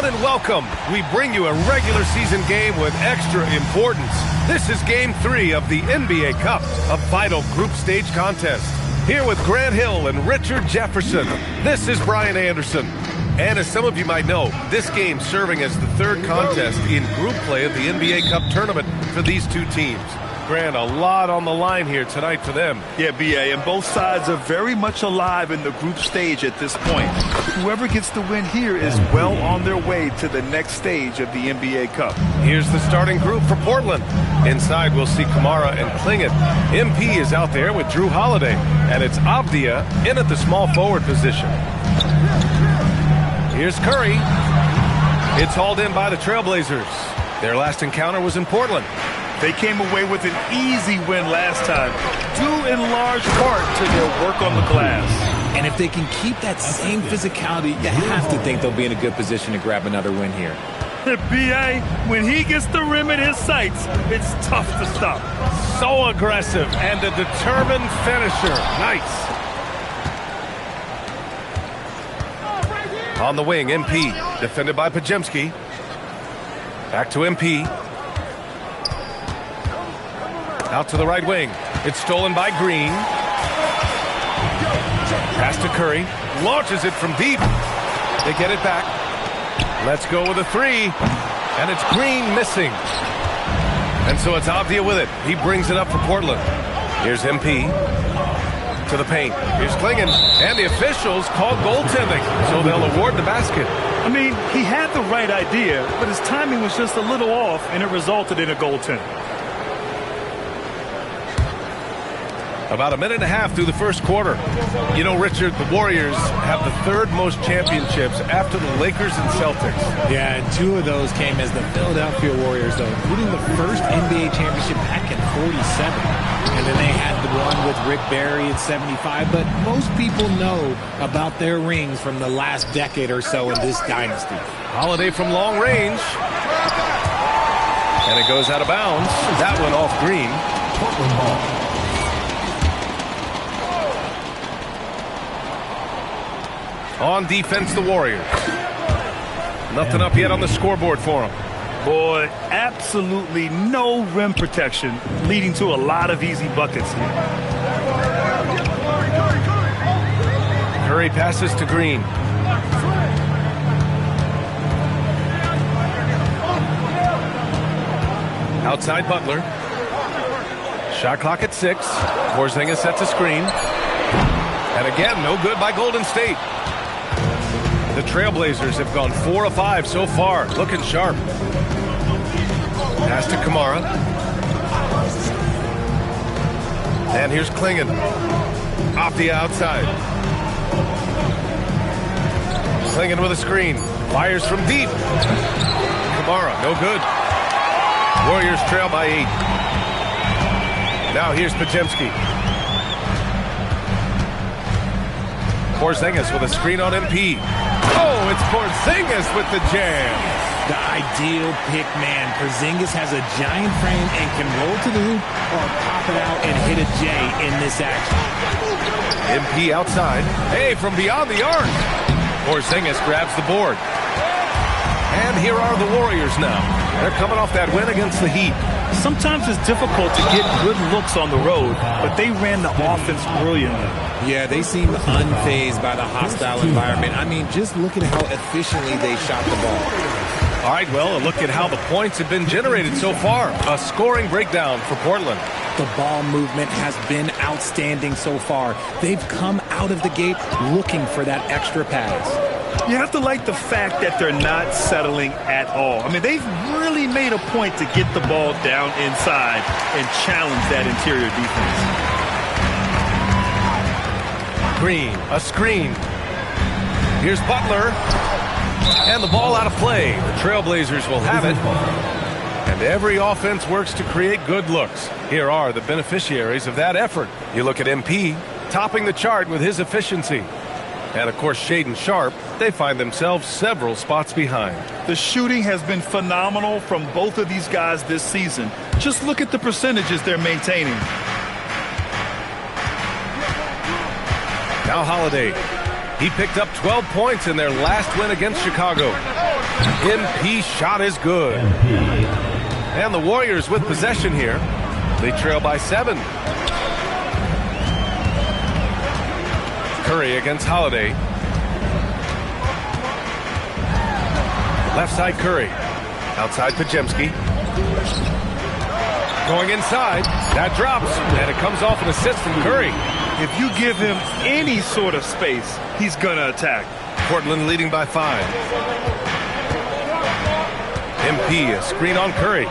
everyone, and welcome. We bring you a regular season game with extra importance. This is Game 3 of the NBA Cup, a vital group stage contest. Here with Grant Hill and Richard Jefferson, this is Brian Anderson. And as some of you might know, this game serving as the third contest in group play of the NBA Cup tournament for these two teams. Grant, a lot on the line here tonight for them. Yeah, B.A., and both sides are very much alive in the group stage at this point. Whoever gets the win here is well on their way to the next stage of the NBA Cup. Here's the starting group for Portland. Inside, we'll see Kamara and Klingit. MP is out there with Drew Holiday, and it's Avdia in at the small forward position. Here's Curry. It's hauled in by the Trailblazers. Their last encounter was in Portland. They came away with an easy win last time, due in large part to their work on the glass. And if they can keep that same physicality, you have to think they'll be in a good position to grab another win here. B.A., when he gets the rim in his sights, it's tough to stop. So aggressive and a determined finisher. Nice. On the wing, MP, defended by Pajemski. Back to MP. Out to the right wing. It's stolen by Green. Pass to Curry. Launches it from deep. They get it back. Let's go with a three. And it's Green missing. And so it's Avdia with it. He brings it up for Portland. Here's MP. To the paint. Here's Klingit. And the officials called goaltending. So they'll award the basket. I mean, he had the right idea, but his timing was just a little off, and it resulted in a goaltending. About a minute and a half through the first quarter. You know, Richard, the Warriors have the third most championships after the Lakers and Celtics. Yeah, and two of those came as the Philadelphia Warriors, though, including the first NBA championship back in '47. And then they had the one with Rick Barry in '75. But most people know about their rings from the last decade or so in this dynasty. Holiday from long range. And it goes out of bounds. That one off Green. Portland ball. On defense, the Warriors. Nothing up yet on the scoreboard for them. Boy, absolutely no rim protection, leading to a lot of easy buckets here. Curry passes to Green. Outside Butler. Shot clock at 6. Porzingis sets a screen. And again, no good by Golden State. The Trailblazers have gone 4 of 5 so far, looking sharp. Pass to Kamara. And here's Klingit. Off the outside. Klingit with a screen. Fires from deep. Kamara, no good. Warriors trail by 8. Now here's Pajemski. Porzingis with a screen on MP. Oh, it's Porzingis with the jam. The ideal pick man. Porzingis has a giant frame and can roll to the hoop or pop it out and hit a J in this action. MP outside. Hey, from beyond the arc. Porzingis grabs the board. And here are the Warriors now. They're coming off that win against the Heat. Sometimes it's difficult to get good looks on the road, but they ran the offense brilliantly. Yeah, they seem unfazed by the hostile environment. I mean, just look at how efficiently they shot the ball. All right, well, a look at how the points have been generated so far. A scoring breakdown for Portland. The ball movement has been outstanding so far. They've come out of the gate looking for that extra pass. You have to like the fact that they're not settling at all. I mean, they've really made a point to get the ball down inside and challenge that interior defense. Green, a screen. Here's Butler. And the ball out of play. The Trailblazers will have it. And every offense works to create good looks. Here are the beneficiaries of that effort. You look at MP, topping the chart with his efficiency. And, of course, Shaedon Sharpe, they find themselves several spots behind. The shooting has been phenomenal from both of these guys this season. Just look at the percentages they're maintaining. Now Holiday. He picked up 12 points in their last win against Chicago. MP shot is good. And the Warriors with possession here. They trail by 7. Curry against Holiday. Left side Curry. Outside Pajemski. Going inside. That drops. And it comes off an assist from Curry. If you give him any sort of space, he's going to attack. Portland leading by 5. MP, a screen on Curry.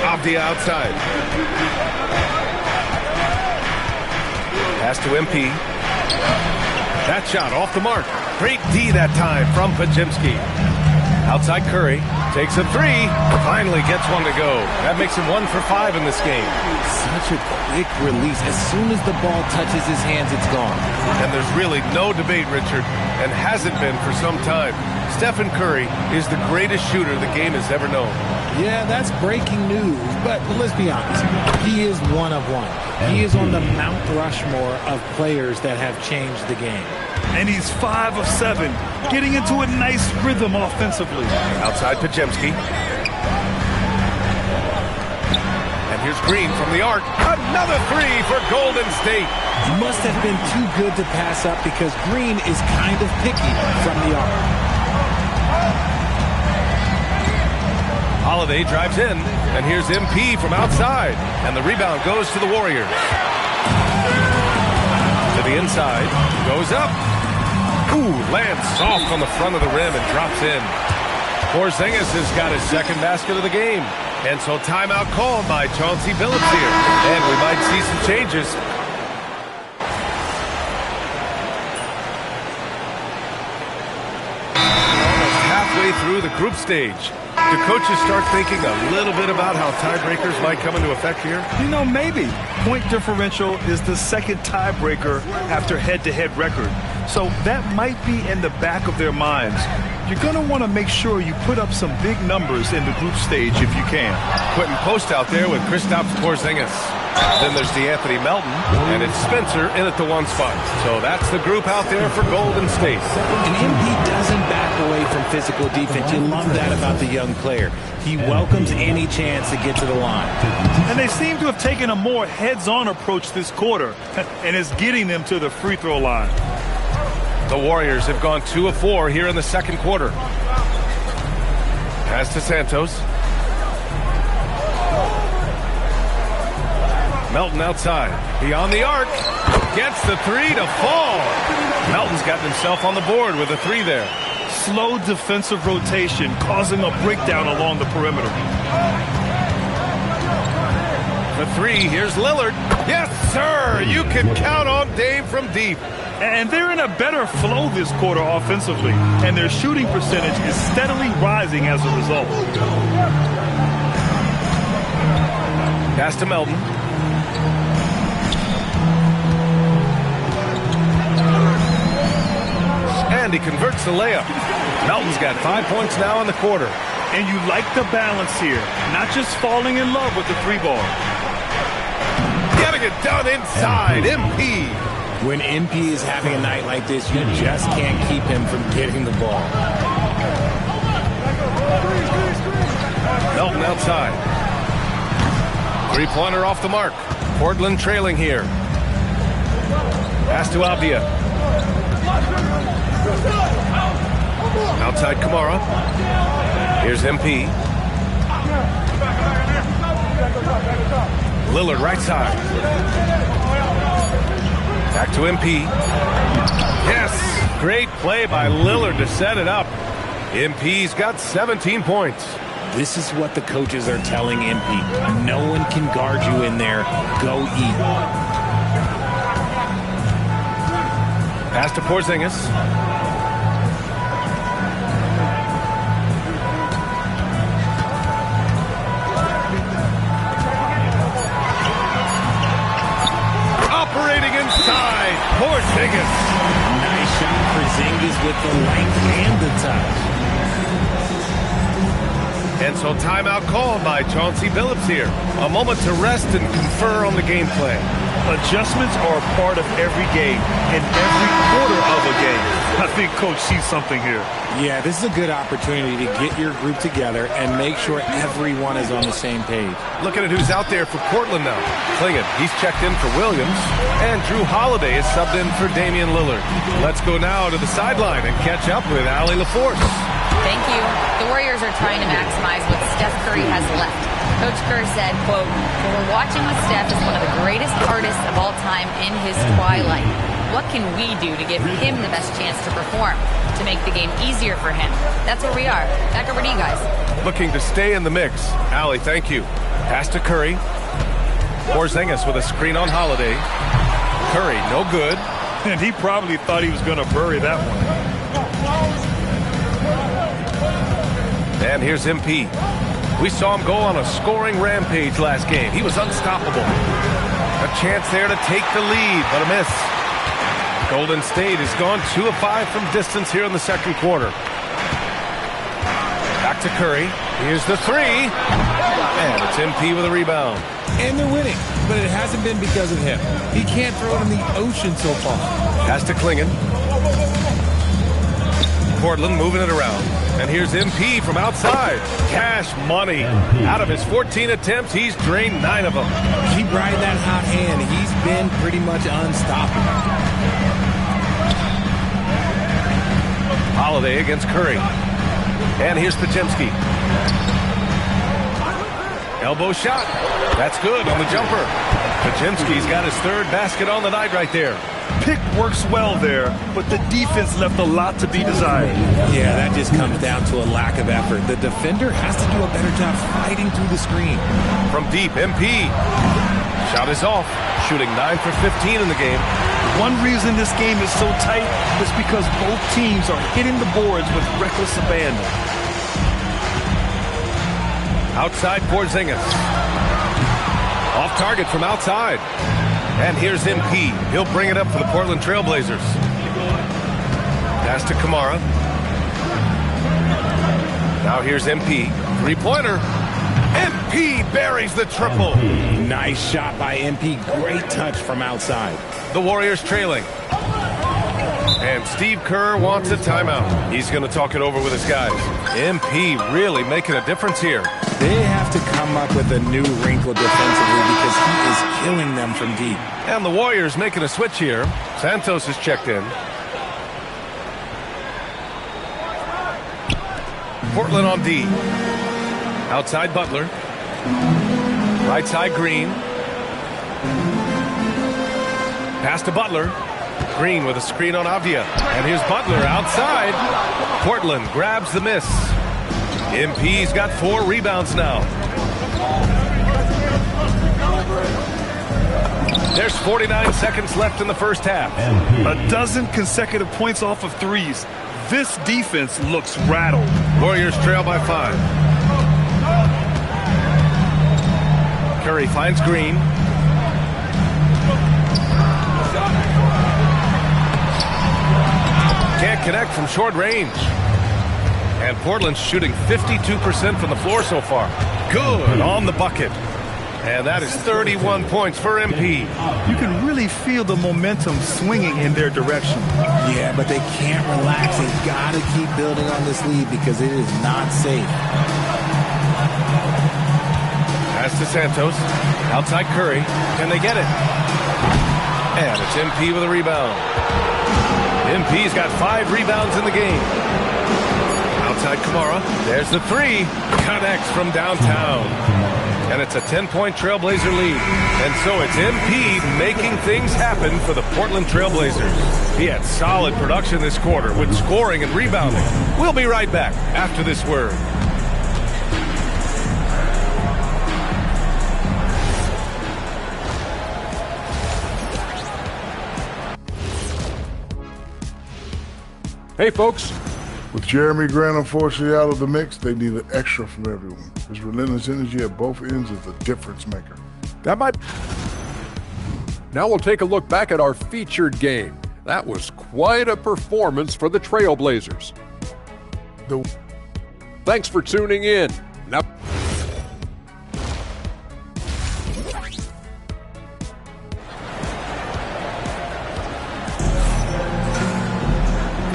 Avdia outside. Pass to MP. That shot off the mark. Great D that time from Pajemski. Outside Curry. Takes a 3. Finally gets one to go. That makes him 1 for 5 in this game. Such a quick release. As soon as the ball touches his hands, it's gone. And there's really no debate, Richard, and hasn't been for some time. Stephen Curry is the greatest shooter the game has ever known. Yeah, that's breaking news, but let's be honest. He is one of one. He is on the Mount Rushmore of players that have changed the game. And he's 5 of 7, getting into a nice rhythm offensively. Outside Pajemski. And here's Green from the arc. Another 3 for Golden State. Must have been too good to pass up because Green is kind of picky from the arc. Holiday drives in, and here's MP from outside. And the rebound goes to the Warriors. To the inside, goes up. Ooh, lands soft on the front of the rim and drops in. Porzingis has got his second basket of the game. And so timeout called by Chauncey Billups here. And we might see some changes. Almost halfway through the group stage. Do coaches start thinking a little bit about how tiebreakers might come into effect here? You know, maybe. Point differential is the second tiebreaker after head-to-head record. So that might be in the back of their minds. You're going to want to make sure you put up some big numbers in the group stage if you can. Quentin Post out there with Kristaps Porzingis. Then there's DeAnthony Melton, and it's Spencer in at the 1 spot. So that's the group out there for Golden State. And MP doesn't back away from physical defense. You love that about the young player. He welcomes any chance to get to the line. And they seem to have taken a more heads-on approach this quarter, and it's getting them to the free throw line. The Warriors have gone 2 of 4 here in the second quarter. Pass to Santos. Melton outside. Beyond the arc. Gets the 3 to fall. Melton's gotten himself on the board with a 3 there. Slow defensive rotation causing a breakdown along the perimeter. The 3, here's Lillard. Yes, sir! You can count on Dame from deep. And they're in a better flow this quarter offensively, and their shooting percentage is steadily rising as a result. Pass to Melton. And he converts the layup. Melton's got 5 points now in the quarter. And you like the balance here, not just falling in love with the 3 ball. Gotta get done inside. MP. When MP is having a night like this, you just can't keep him from getting the ball. Melton outside. 3-pointer off the mark. Portland trailing here. Pass to Avdia. Outside Kamara. Here's MP. Lillard right side. Back to MP. Yes! Great play by Lillard to set it up. MP's got 17 points. This is what the coaches are telling MP. No one can guard you in there. Go eat. Pass to Porzingis. Operating inside, Porzingis. Nice shot for Porzingis with the length and the touch. And so timeout called by Chauncey Billups here. A moment to rest and confer on the game plan. Adjustments are a part of every game and every quarter of a game. I think Coach sees something here. Yeah, this is a good opportunity to get your group together and make sure everyone is on the same page. Looking at who's out there for Portland now. Klingon, he's checked in for Williams, and Drew Holiday is subbed in for Damian Lillard. Let's go now to the sideline and catch up with Allie LaForce. Thank you. The Warriors are trying to maximize what Steph Curry has left. Coach Kerr said, quote, "What we're watching with Steph is one of the greatest artists of all time in his twilight. What can we do to give him the best chance to perform, to make the game easier for him?" That's where we are. Back over to you guys. Looking to stay in the mix. Allie, thank you. Pass to Curry. Porzingis with a screen on Holiday. Curry, no good. And he probably thought he was going to bury that one. And here's MP. We saw him go on a scoring rampage last game. He was unstoppable. A chance there to take the lead, but a miss. Golden State has gone 2 of 5 from distance here in the second quarter. Back to Curry. Here's the three. And it's MP with a rebound. And they're winning, but it hasn't been because of him. He can't throw it in the ocean so far. Pass to Klingon. Portland moving it around. And here's MP from outside. Cash money. Out of his 14 attempts, he's drained 9 of them. Keep riding that hot hand. He's been pretty much unstoppable. Holiday against Curry. And here's Podziemski. Elbow shot. That's good on the jumper. Podziemski's got his third basket on the night right there. Pick works well there, but the defense left a lot to be desired. Yeah, that just comes down to a lack of effort. The defender has to do a better job fighting through the screen. From deep, MP. Shot is off. Shooting 9 for 15 in the game. One reason this game is so tight is because both teams are hitting the boards with reckless abandon. Outside Porzingis. Off target from outside. And here's MP. He'll bring it up for the Portland Trailblazers. Pass to Kamara. Now here's MP. Three-pointer. MP buries the triple. Nice shot by MP. Great touch from outside. The Warriors trailing. And Steve Kerr wants a timeout. He's going to talk it over with his guys. MP really making a difference here. They have to come up with a new wrinkle defensively because he is killing them from deep. And the Warriors making a switch here. Santos is checked in. Portland on D. Outside Butler. Right side Green. Pass to Butler. Green with a screen on Avdia. And here's Butler outside. Portland grabs the miss. MP's got 4 rebounds now. There's 49 seconds left in the first half. A dozen consecutive points off of threes. This defense looks rattled. Warriors trail by 5. Curry finds Green. Can't connect from short range. And Portland's shooting 52% from the floor so far. Good on the bucket. And that is 31 points for MP. You can really feel the momentum swinging in their direction. Yeah, but they can't relax. They've got to keep building on this lead because it is not safe. Pass to Santos. Outside Curry. Can they get it? And it's MP with a rebound. MP's got 5 rebounds in the game. Outside Kamara. There's the three. Connects from downtown. And it's a 10-point Trailblazer lead. And so it's MP making things happen for the Portland Trailblazers. He had solid production this quarter with scoring and rebounding. We'll be right back after this word. Hey, folks. With Jeremy Grant unfortunately out of the mix, they need an extra from everyone. His relentless energy at both ends is a difference maker. That might... Now we'll take a look back at our featured game. That was quite a performance for the Trailblazers. Thanks for tuning in. Now...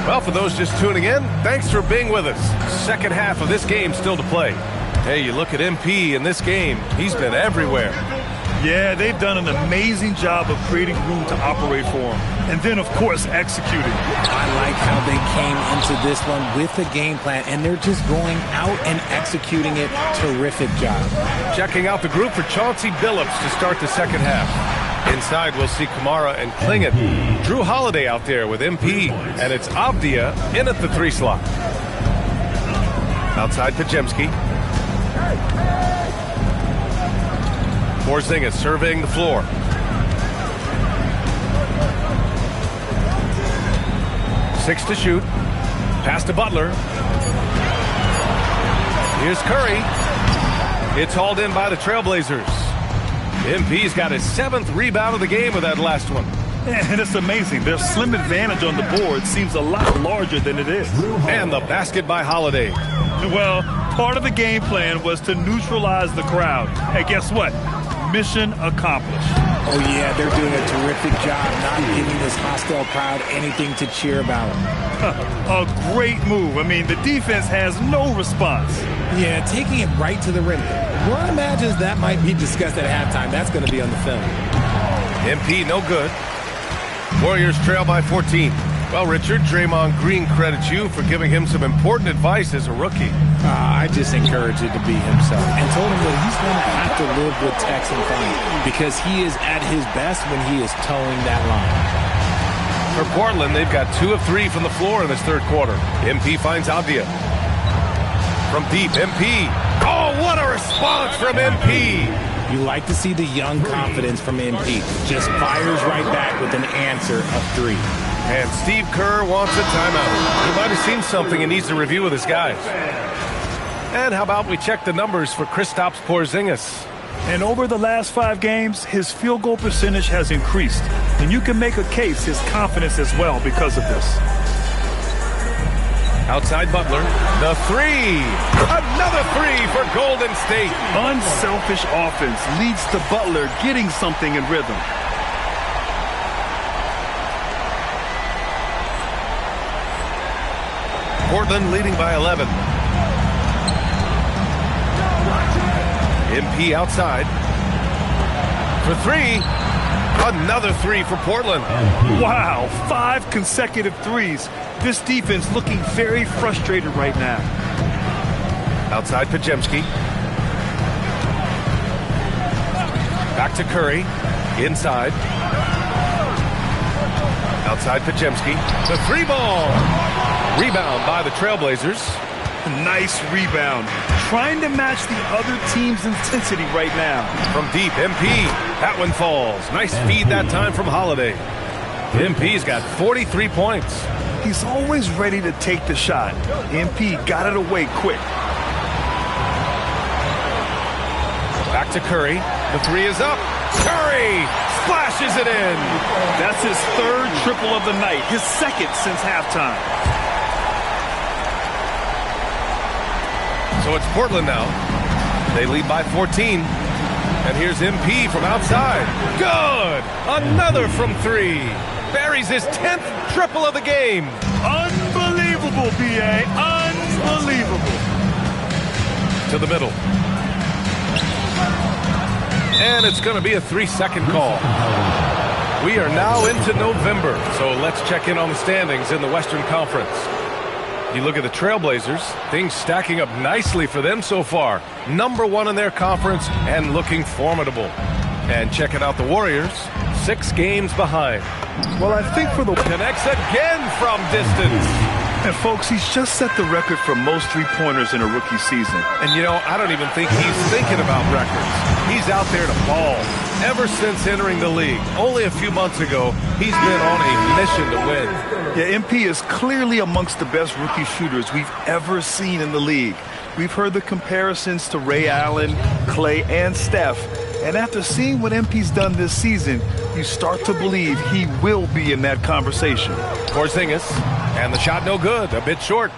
Well, Well, for those just tuning in, thanks for being with us. Second half of this game still to play. Hey, you look at MP in this game, he's been everywhere. Yeah, they've done an amazing job of creating room to operate for him. And then, of course, executing. I like how they came into this one with a game plan, and they're just going out and executing it. Terrific job. Checking out the group for Chauncey Billups to start the second half. Inside, we'll see Kamara and Klingon. Drew Holiday out there with MP, and it's Avdia in at the 3 slot. Outside, Pajemski. Porzingis surveying the floor. Six to shoot. Pass to Butler. Here's Curry. It's hauled in by the Trailblazers. MP's got his 7th rebound of the game with that last one. And it's amazing. Their slim advantage on the board seems a lot larger than it is. And the basket by Holiday. Well, part of the game plan was to neutralize the crowd. And guess what? Mission accomplished. Oh, yeah, they're doing a terrific job not giving this hostile crowd anything to cheer about. A great move. I mean, the defense has no response. Yeah, taking it right to the rim. One imagines that might be discussed at halftime. That's going to be on the film. MP no good. Warriors trail by 14. Well, Richard, Draymond Green credits you for giving him some important advice as a rookie. I just encouraged him to be himself and told him that he's going to have to live with Tex and Klein because he is at his best when he is towing that line. For Portland, they've got 2 of 3 from the floor in this third quarter. MP finds Avdia. From deep, MP. Oh, what a response from MP! You like to see the young confidence from MP. Just fires right back with an answer of 3. And Steve Kerr wants a timeout. He might have seen something and needs to review with his guys. And how about we check the numbers for Kristaps Porzingis? And over the last 5 games, his field goal percentage has increased. And you can make a case his confidence as well because of this. Outside Butler, the 3. Another 3 for Golden State. Unselfish offense leads to Butler getting something in rhythm. Portland leading by 11. MP outside. For 3. Another 3 for Portland. Wow, 5 consecutive threes. This defense looking very frustrated right now. Outside Pajemski. Back to Curry. Inside. Outside Pajemski. The 3 ball. Rebound by the Trailblazers. Nice rebound. Trying to match the other team's intensity right now. From deep, MP. That one falls. Nice feed that time from Holiday. MP's got 43 points. He's always ready to take the shot. MP got it away quick. Back to Curry. The 3 is up. Curry splashes it in. That's his 3rd triple of the night. His 2nd since halftime. So it's Portland now. They lead by 14. And here's MP from outside. Good! Another from 3. Buries his 10th triple of the game. Unbelievable, B.A. Unbelievable. To the middle. And it's going to be a 3-second call. We are now into November, so let's check in on the standings in the Western Conference. You look at the Trailblazers, things stacking up nicely for them so far. Number 1 in their conference and looking formidable. And checking out the Warriors, 6 games behind. Well, I think for the... Connects again from distance. And folks, he's just set the record for most 3-pointers in a rookie season. And you know, I don't even think he's thinking about records. He's out there to ball. Ever since entering the league, only a few months ago, he's been on a mission to win. Yeah, MP is clearly amongst the best rookie shooters we've ever seen in the league. We've heard the comparisons to Ray Allen, Clay, and Steph. And after seeing what MP's done this season, you start to believe he will be in that conversation. Porzingis, and the shot no good, a bit short.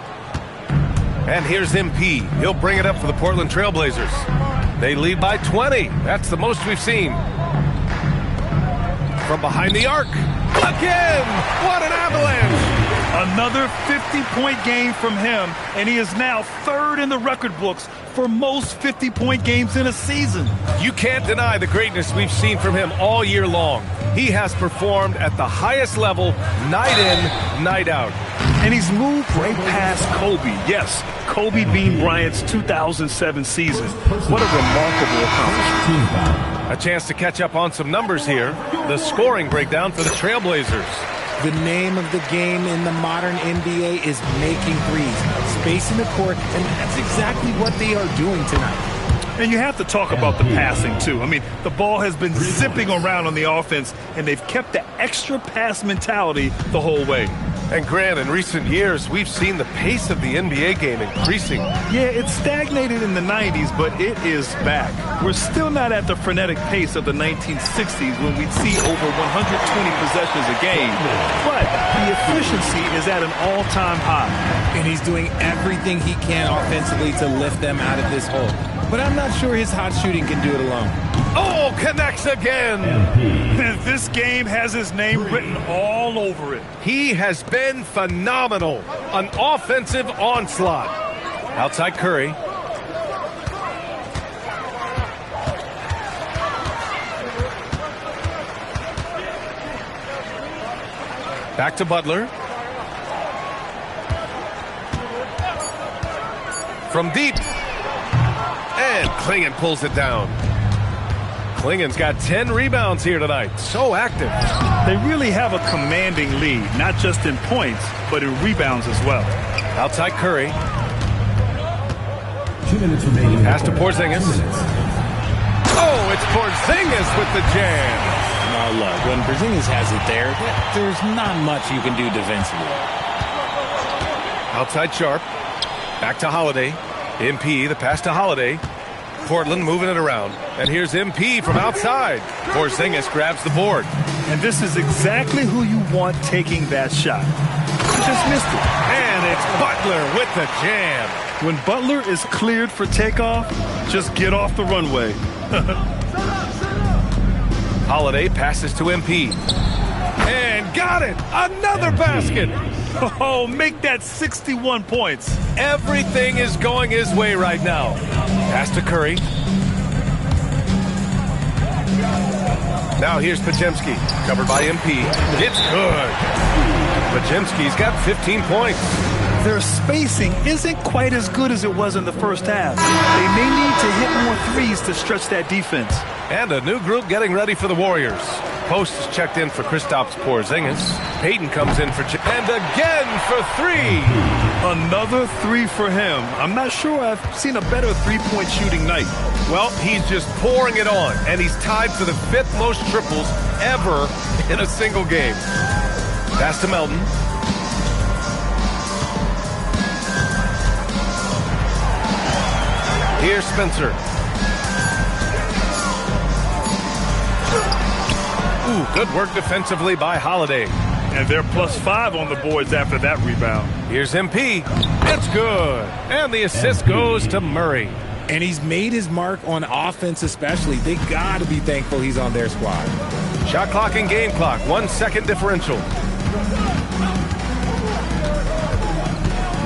And here's MP. He'll bring it up for the Portland Trailblazers. They lead by 20. That's the most we've seen. From behind the arc. Again! What an avalanche! Another 50-point game from him, and he is now third in the record books for most 50-point games in a season. You can't deny the greatness we've seen from him all year long. He has performed at the highest level, night in, night out. And he's moved right past Kobe. Yes, Kobe Bean Bryant's 2007 season. What a remarkable accomplishment. A chance to catch up on some numbers here. The scoring breakdown for the Trailblazers. The name of the game in the modern NBA is making threes, spacing the court, and that's exactly what they are doing tonight. And you have to talk about the passing, too. I mean, the ball has been zipping around on the offense, and they've kept the extra pass mentality the whole way. And Grant, in recent years, we've seen the pace of the NBA game increasing. Yeah, it stagnated in the 90s, but it is back. We're still not at the frenetic pace of the 1960s when we'd see over 120 possessions a game. But the efficiency is at an all-time high. And he's doing everything he can offensively to lift them out of this hole. But I'm not sure his hot shooting can do it alone. Oh, connects again. This game has his name written all over it. He has been phenomenal. An offensive onslaught. Outside Curry. Back to Butler. From deep. And Klingon pulls it down. Klingon's got 10 rebounds here tonight. So active. They really have a commanding lead, not just in points, but in rebounds as well. Outside Curry. 2 minutes remaining. Pass to Porzingis. Oh, it's Porzingis with the jam. Now look, when Porzingis has it there, there's not much you can do defensively. Outside Sharp. Back to Holiday. MP, the pass to Holiday. Portland moving it around. And here's MP from outside. Porzingis grabs the board. And this is exactly who you want taking that shot. He just missed it. And it's Butler with the jam. When Butler is cleared for takeoff, just get off the runway. Holiday passes to MP. And got it! Another basket! Oh, make that 61 points. Everything is going his way right now. Pass to Curry. Now here's Podziemski, covered by MP. It's good. Podziemski's got 15 points. Their spacing isn't quite as good as it was in the first half. They may need to hit more threes to stretch that defense. And a new group getting ready for the Warriors. Post is checked in for Kristaps Porzingis. Payton comes in for and again for three. Another three for him. I'm not sure I've seen a better three-point shooting night. Well, he's just pouring it on, and he's tied for the 5th most triples ever in a single game. Pass to Melton. Here's Spencer. Ooh, good work defensively by Holiday. And they're +5 on the boards after that rebound. Here's MP. It's good. And the assist goes to Murray. And he's made his mark on offense especially. They got to be thankful he's on their squad. Shot clock and game clock. 1 second differential.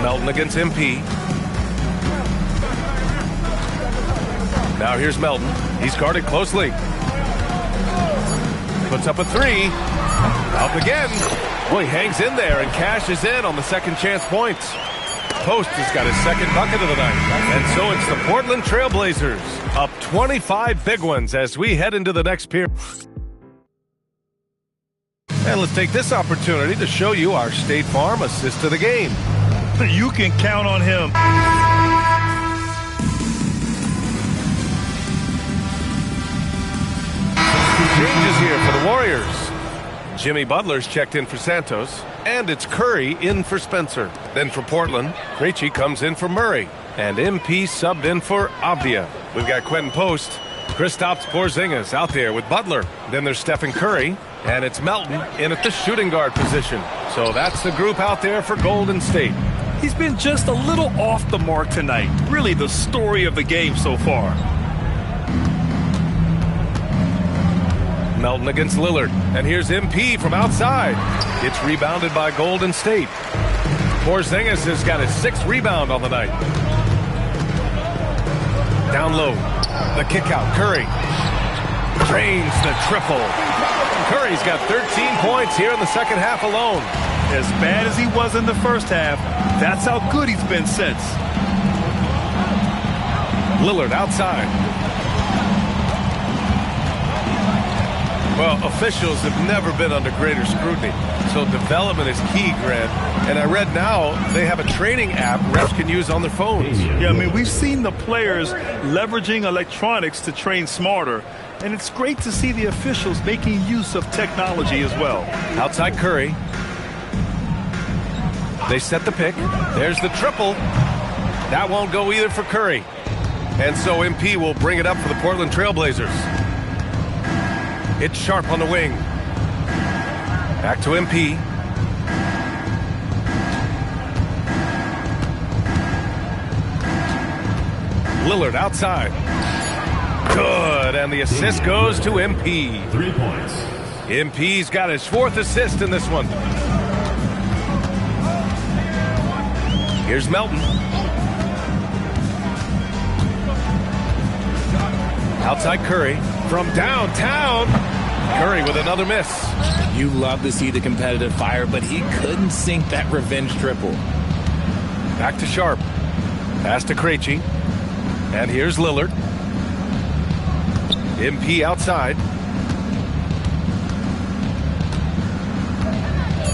Melton against MP. Now here's Melton. He's guarded closely. Puts up a three. Up again. Boy, hangs in there and cashes in on the second chance points. Post has got his second bucket of the night. And so it's the Portland Trailblazers up 25 big ones as we head into the next period. And let's take this opportunity to show you our State Farm assist to the game. You can count on him. Changes here for the Warriors. Jimmy Butler's checked in for Santos, and it's Curry in for Spencer. Then for Portland, Krejci comes in for Murray, and MP subbed in for Avdia. We've got Quentin Post, Kristaps Porzingis out there with Butler. Then there's Stephen Curry, and it's Melton in at the shooting guard position. So that's the group out there for Golden State. He's been just a little off the mark tonight. Really the story of the game so far. Melton against Lillard. And here's MP from outside. It's rebounded by Golden State. Porzingis has got his 6th rebound on the night. Down low. The kick out. Curry drains the triple. Curry's got 13 points here in the second half alone. As bad as he was in the first half, that's how good he's been since. Lillard outside. Well, officials have never been under greater scrutiny, so development is key, Grant. And I read now they have a training app refs can use on their phones. Yeah, I mean, we've seen the players leveraging electronics to train smarter, and it's great to see the officials making use of technology as well. Outside Curry. They set the pick. There's the triple. That won't go either for Curry. And so MP will bring it up for the Portland Trailblazers. It's Sharp on the wing. Back to MP. Lillard outside. Good, and the assist goes to MP. 3 points. MP's got his 4th assist in this one. Here's Melton. Outside Curry. From downtown. Curry with another miss. You love to see the competitive fire, but he couldn't sink that revenge triple. Back to Sharp. Pass to Krejci. And here's Lillard. MP outside.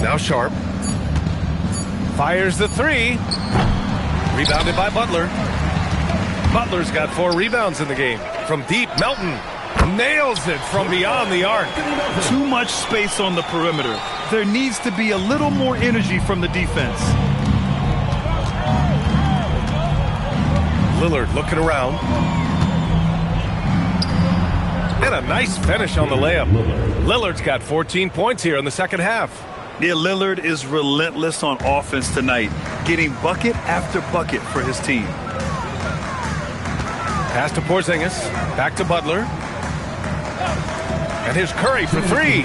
Now Sharp. Fires the 3. Rebounded by Butler. Butler's got 4 rebounds in the game. From deep, Melton nails it from beyond the arc. Too much space on the perimeter. There needs to be a little more energy from the defense. Lillard looking around. And a nice finish on the layup. Lillard's got 14 points here in the second half. Yeah, Lillard is relentless on offense tonight, getting bucket after bucket for his team. Pass to Porzingis. Back to Butler. And here's Curry for 3.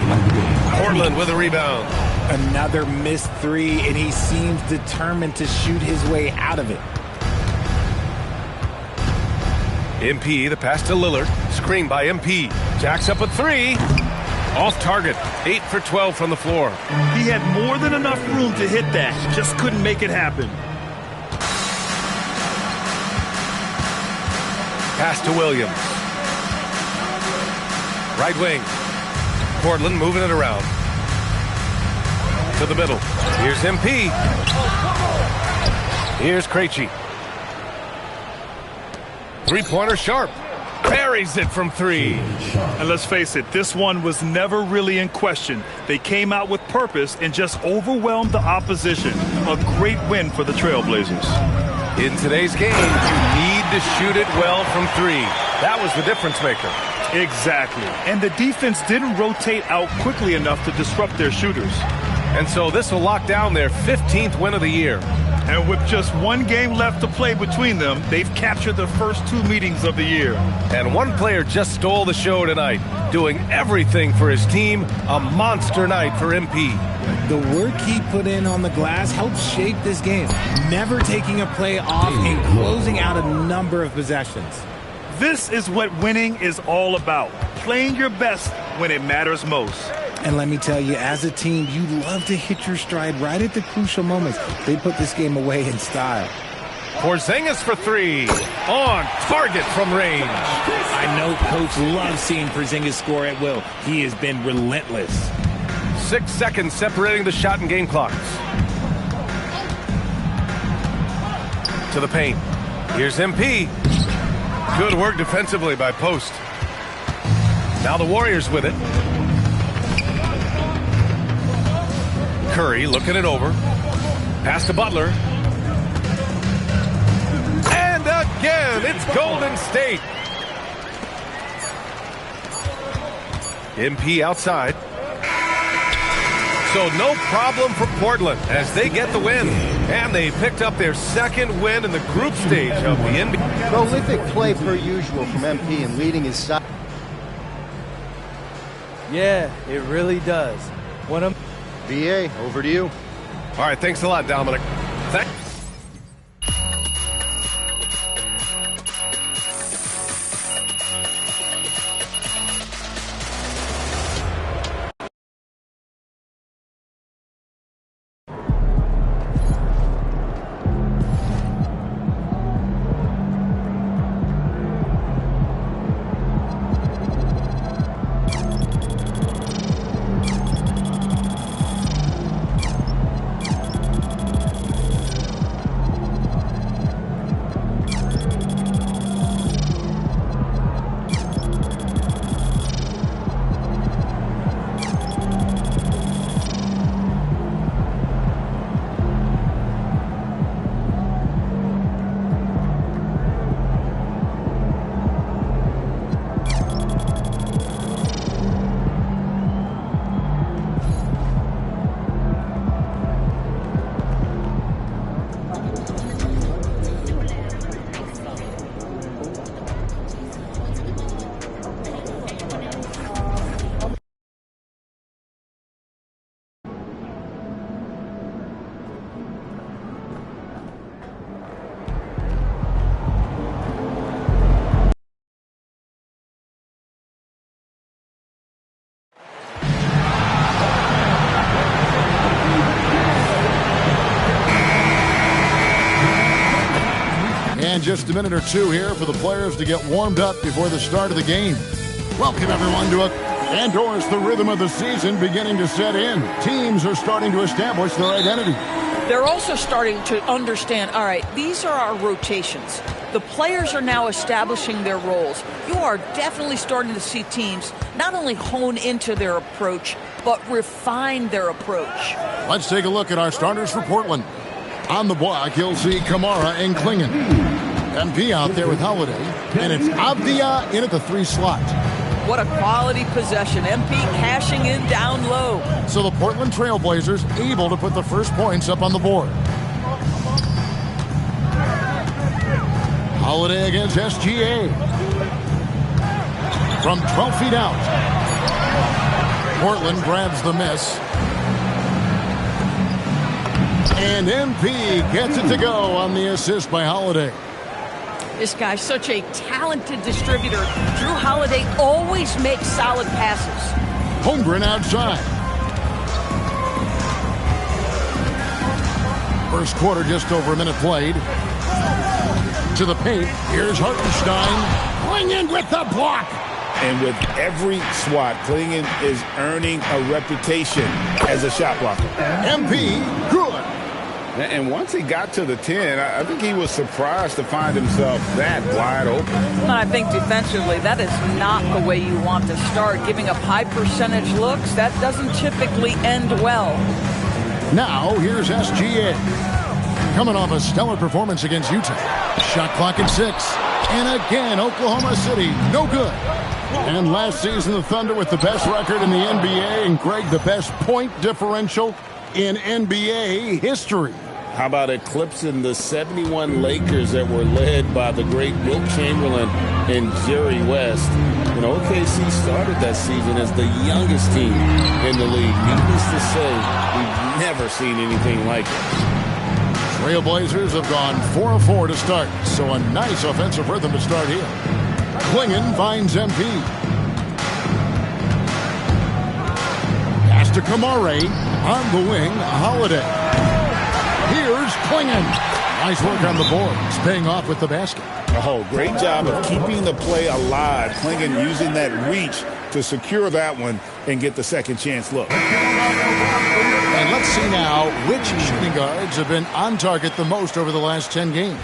Portland with a rebound. Another missed 3, and he seems determined to shoot his way out of it. MP, the pass to Lillard. Screen by MP. Jacks up a 3. Off target. 8 for 12 from the floor. He had more than enough room to hit that. Just couldn't make it happen. Pass to Williams. Right wing. Portland moving it around. To the middle. Here's MP. Here's Krejci. 3-pointer Sharp. Buries it from 3. And let's face it, this one was never really in question. They came out with purpose and just overwhelmed the opposition. A great win for the Trailblazers. In today's game, you need to shoot it well from 3. That was the difference maker. Exactly. And the defense didn't rotate out quickly enough to disrupt their shooters. And so this will lock down their 15th win of the year. And with just 1 game left to play between them, they've captured the first 2 meetings of the year. And one player just stole the show tonight, doing everything for his team. A monster night for MP. The work he put in on the glass helped shape this game, never taking a play off and closing out a number of possessions. This is what winning is all about, playing your best when it matters most. And let me tell you, as a team, you love to hit your stride right at the crucial moments. They put this game away in style. Porzingis for 3. On target from range. I know Coach loves seeing Porzingis score at will. He has been relentless. 6 seconds separating the shot and game clocks. To the paint. Here's MP. Good work defensively by Post. Now the Warriors with it. Curry looking it over. Pass to Butler. And again, it's Golden State. MP outside. So no problem for Portland as they get the win. And they picked up their 2nd win in the group stage of the NBA. Prolific play per usual from MP and leading his side. Yeah, it really does. BA, over to you. All right, thanks a lot, Dominic. And just a minute or two here for the players to get warmed up before the start of the game. Welcome, everyone, to Andor's the rhythm of the season beginning to set in. Teams are starting to establish their identity. They're also starting to understand, all right, these are our rotations. The players are now establishing their roles. You are definitely starting to see teams not only hone into their approach, but refine their approach. Let's take a look at our starters for Portland. On the block, you'll see Kamara and Klingon. MP out there with Holiday, and it's Avdia in at the 3 slot. What a quality possession. MP cashing in down low. So the Portland Trailblazers able to put the first points up on the board. Holiday against SGA. From 12 feet out. Portland grabs the miss. And MP gets it to go on the assist by Holiday. This guy's such a talented distributor. Drew Holiday always makes solid passes. Holmgren outside. First quarter, just over a minute played. To the paint. Here's Hartenstein. Klingon with the block. And with every swat, Klingon is earning a reputation as a shot blocker. MP, good. And once he got to the 10, I think he was surprised to find himself that wide open. And I think defensively, that is not the way you want to start. Giving up high percentage looks, that doesn't typically end well. Now, here's SGA. Coming off a stellar performance against Utah. Shot clock at 6. And again, Oklahoma City, no good. And last season, the Thunder with the best record in the NBA, and Greg, the best point differential in NBA history. How about eclipsing the 71 Lakers that were led by the great Wilt Chamberlain and Jerry West? And OKC started that season as the youngest team in the league. Needless to say, we've never seen anything like it. Trailblazers have gone 4 of 4 to start, so a nice offensive rhythm to start here. Klingon finds MP. Pass to Kamare. On the wing, Holiday. Here's Klingon. Nice work on the board. It's paying off with the basket. Oh, great job of keeping the play alive. Klingon using that reach to secure that one and get the second chance look. And let's see now which shooting guards have been on target the most over the last 10 games.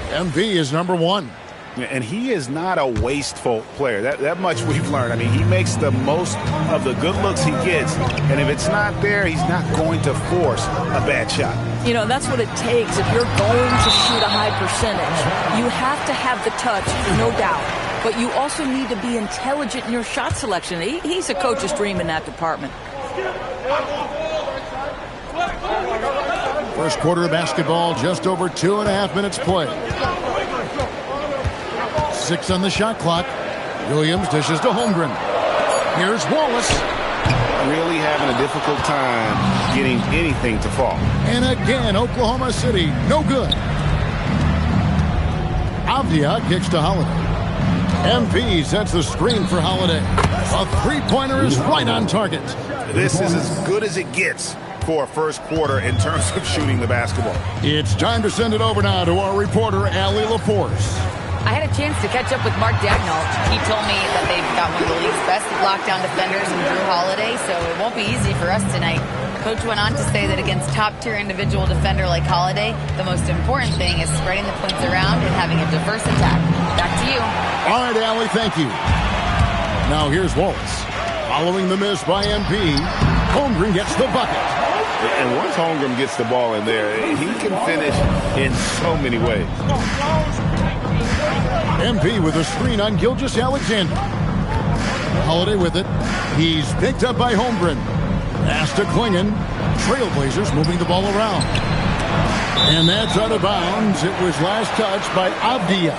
MP is number 1. And he is not a wasteful player. That much we've learned. I mean, he makes the most of the good looks he gets. And if it's not there, he's not going to force a bad shot. You know, that's what it takes if you're going to shoot a high percentage. You have to have the touch, no doubt. But you also need to be intelligent in your shot selection. He's a coach's dream in that department. First quarter of basketball, just over 2.5 minutes played. 6 on the shot clock. Williams dishes to Holmgren. Here's Wallace. Really having a difficult time getting anything to fall. And again, Oklahoma City, no good. Avdia kicks to Holiday. MP sets the screen for Holiday. A three-pointer is right on target. This is as good as it gets for a first quarter in terms of shooting the basketball. It's time to send it over now to our reporter, Allie LaForce. I had a chance to catch up with Mark Dagnall. He told me that they've got one of the league's best lockdown defenders in Drew Holiday, so it won't be easy for us tonight. Coach went on to say that against top-tier individual defender like Holiday, the most important thing is spreading the points around and having a diverse attack. Back to you. All right, Allie, thank you. Now here's Wallace. Following the miss by MP, Holmgren gets the bucket. And once Holmgren gets the ball in there, he can finish in so many ways. MP with a screen on Gilgeous-Alexander. Holiday with it. He's picked up by Holmgren. Pass to Klingon. Trailblazers moving the ball around. And that's out of bounds. It was last touched by Avdia.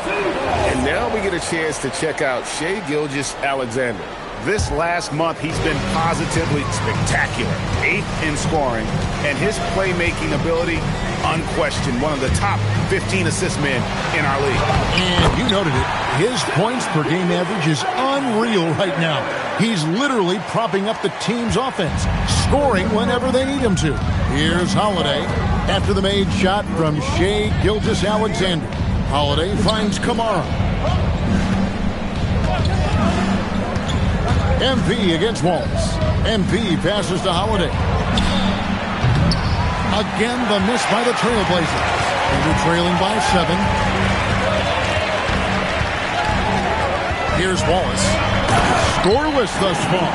And now we get a chance to check out Shai Gilgeous-Alexander. This last month, he's been positively spectacular. 8th in scoring, and his playmaking ability, unquestioned. One of the top 15 assist men in our league. And you noted it. His points per game average is unreal right now. He's literally propping up the team's offense, scoring whenever they need him to. Here's Holiday after the made shot from Shai Gilgeous-Alexander. Holiday finds Kamara. MP against Wallace. MP passes to Holiday. Again, the miss by the Trailblazers. And they're trailing by 7. Here's Wallace. Scoreless thus far.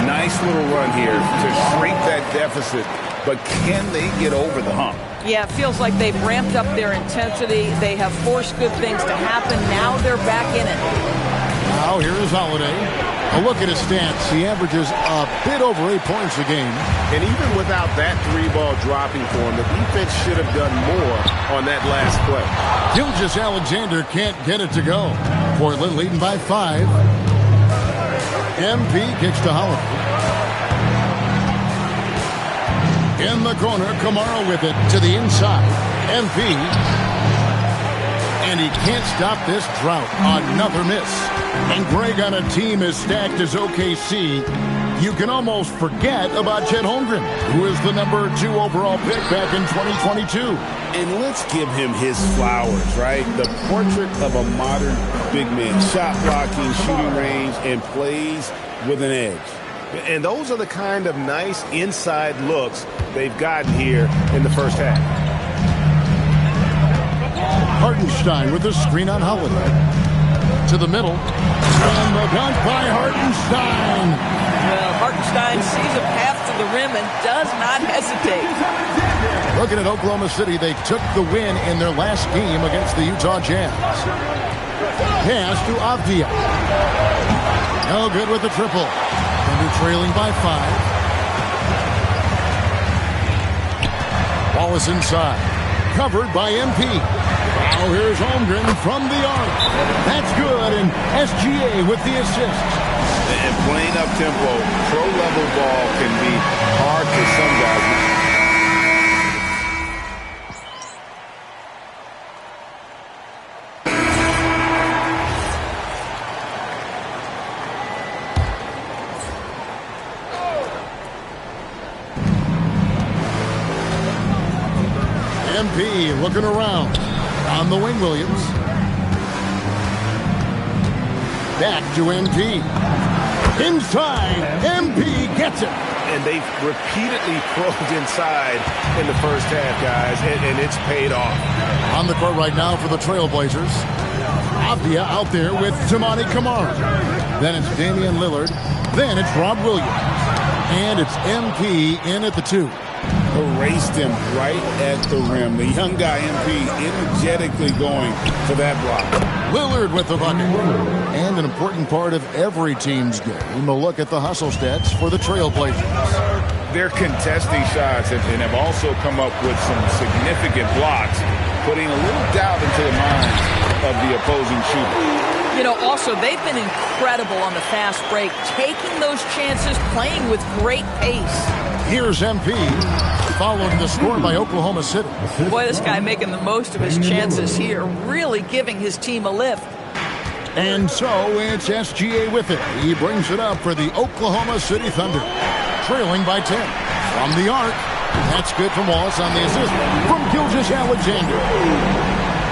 Nice little run here to shrink that deficit, but can they get over the hump? Yeah, it feels like they've ramped up their intensity. They have forced good things to happen. Now they're back in it. Now here is Holiday. A look at his stats. He averages a bit over 8 points a game. And even without that 3-ball dropping for him, the defense should have done more on that last play. Gilgeous-Alexander can't get it to go. Portland leading by 5. MP kicks to Holiday. In the corner, Kamara with it to the inside. MP. And he can't stop this drought. Another miss. And Greg, on a team as stacked as OKC, you can almost forget about Chet Holmgren, who is the number 2 overall pick back in 2022. And let's give him his flowers, right? The portrait of a modern big man. Shot blocking, shooting range, and plays with an edge. And those are the kind of nice inside looks they've gotten here in the first half. Hartenstein with the screen on Holiday. To the middle. And the dunk by Hartenstein. Well, Hartenstein sees a path to the rim and does not hesitate. Looking at Oklahoma City, they took the win in their last game against the Utah Jazz. Pass to Avdia. No good with the triple. And they're trailing by 5. Wallace inside. Covered by MP. Now here's Holmgren from the arc. That's good, and SGA with the assist. And playing up tempo, pro-level ball can be hard for some guys. MP looking around. On the wing, Williams. Back to MP. Inside, MP gets it. And they've repeatedly probed inside in the first half, guys, and it's paid off. On the court right now for the Trailblazers. Avdia out there with Tamani Kamara. Then it's Damian Lillard. Then it's Rob Williams. And it's MP in at the 2. Erased him right at the rim. The young guy, MP, energetically going for that block. Lillard with the bucket. And an important part of every team's game, a look at the hustle stats for the Trailblazers. They're contesting shots and have also come up with some significant blocks, putting a little doubt into the minds of the opposing shooter. You know, also, they've been incredible on the fast break, taking those chances, playing with great pace. Here's MP, followed the score by Oklahoma City. Boy, this guy making the most of his chances here, really giving his team a lift. And so it's SGA with it. He brings it up for the Oklahoma City Thunder, trailing by 10. From the arc, that's good from Wallace on the assist from Gilgeous-Alexander.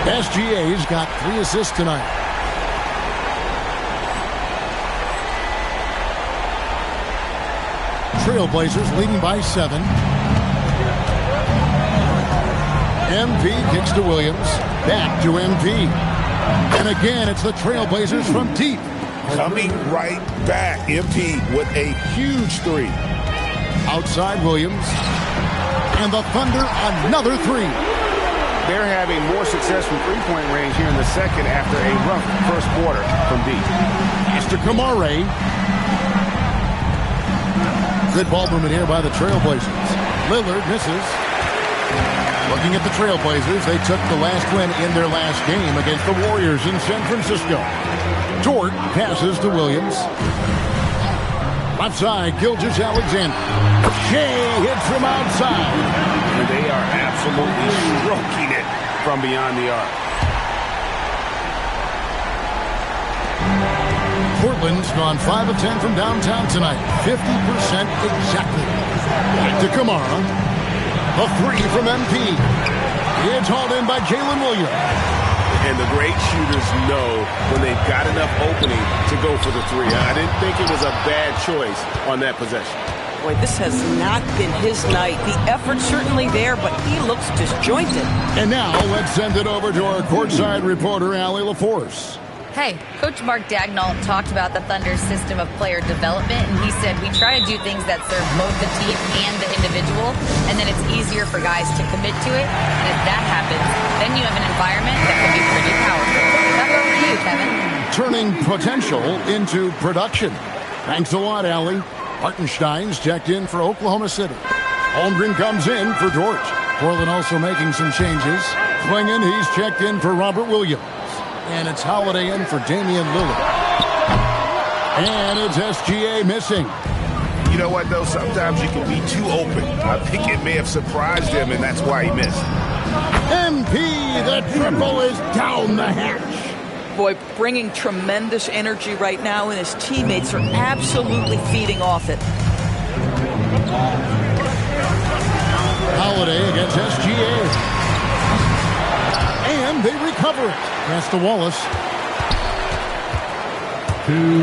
SGA's got 3 assists tonight. Trailblazers leading by 7. MP kicks to Williams. Back to MP. And again, it's the Trailblazers from deep. Coming right back. MP with a huge 3. Outside Williams. And the Thunder another 3. They're having more success from three-point range here in the second after a rough first quarter from deep. Mr. Kamare. Good ball movement here by the Trailblazers. Lillard misses. Looking at the Trailblazers, they took the last win in their last game against the Warriors in San Francisco. Dort passes to Williams. Left side, Gilgeous-Alexander. Shea hits from outside. And they are absolutely stroking it from beyond the arc. Portland's gone 5 of 10 from downtown tonight. 50% exactly. Back to Kamara. A 3 from MP. It's hauled in by Jalen Williams. And the great shooters know when they've got enough opening to go for the 3. I didn't think it was a bad choice on that possession. Boy, this has not been his night. The effort's certainly there, but he looks disjointed. And now let's send it over to our courtside reporter, Allie LaForce. Hey, Coach Mark Dagnall talked about the Thunder's system of player development, and he said, we try to do things that serve both the team and the individual, and then it's easier for guys to commit to it. And if that happens, then you have an environment that can be pretty powerful. Back over to you, Kevin. Turning potential into production. Thanks a lot, Allie. Hartenstein's checked in for Oklahoma City. Holmgren comes in for Dort. Portland also making some changes. Klingon, he's checked in for Robert Williams. And it's Holiday in for Damian Lillard. And it's SGA missing. You know what, though? Sometimes you can be too open. I think it may have surprised him, and that's why he missed. MP, the triple is down the hatch. Boy, bringing tremendous energy right now, and his teammates are absolutely feeding off it. Holiday against SGA. And they recover it. Pass to Wallace.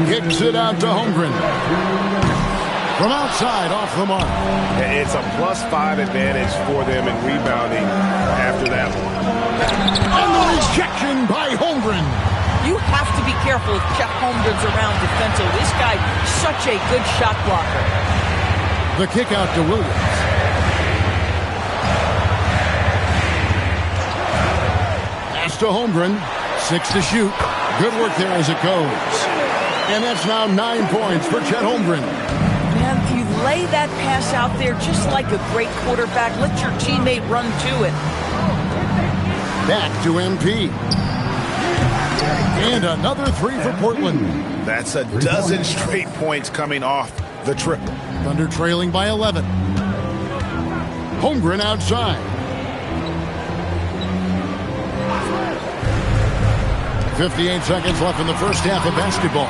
Kicks it out to Holmgren. From outside, off the mark. It's a +5 advantage for them in rebounding after that one. And the rejection by Holmgren. You have to be careful if Jeff Holmgren's around defensively. This guy, such a good shot blocker. The kick out to Williams. Pass to Holmgren. 6 to shoot. Good work there as it goes. And that's now 9 points for Chet Holmgren. Man, you lay that pass out there just like a great quarterback. Let your teammate run to it. Back to MP. And another 3 for Portland. That's a dozen straight points coming off the triple. Thunder trailing by 11. Holmgren outside. 58 seconds left in the first half of basketball.